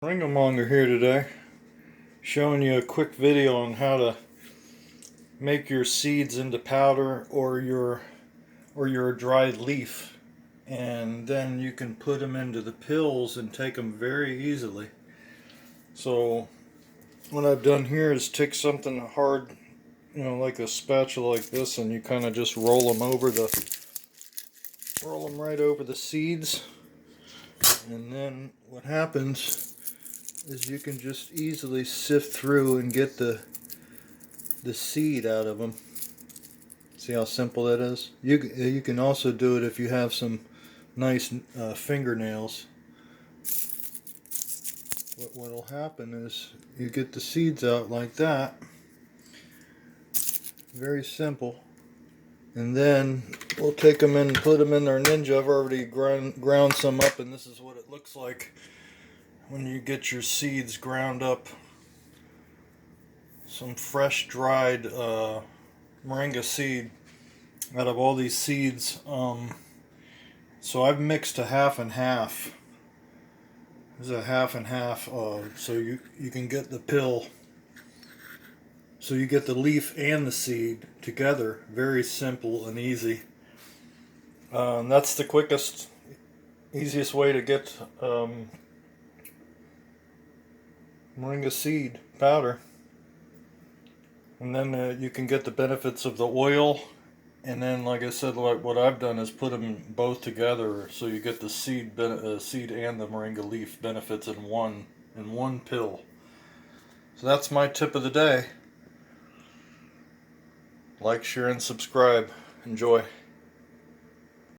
Moringa here today, showing you a quick video on how to make your seeds into powder or your dried leaf, and then you can put them into the pills and take them very easily. So what I've done here is take something hard, like a spatula like this, and you kind of just roll them right over the seeds, and then what happens is you can just easily sift through and get the seed out of them. See how simple that is? You can also do it if you have some nice fingernails. What'll happen is you get the seeds out like that. Very simple. And then we'll take them in and put them in our Ninja. I've already ground some up, and this is what it looks like when you get your seeds ground up. Some fresh dried moringa seed out of all these seeds. So I've mixed a half and half. This is a half and half, so you can get the pill. So you get the leaf and the seed together. Very simple and easy. That's the quickest, easiest way to get moringa seed powder. And then you can get the benefits of the oil. And then, like I said, what I've done is put them both together, so you get the seed and the moringa leaf benefits in one pill. So that's my tip of the day. Like, share, and subscribe. Enjoy.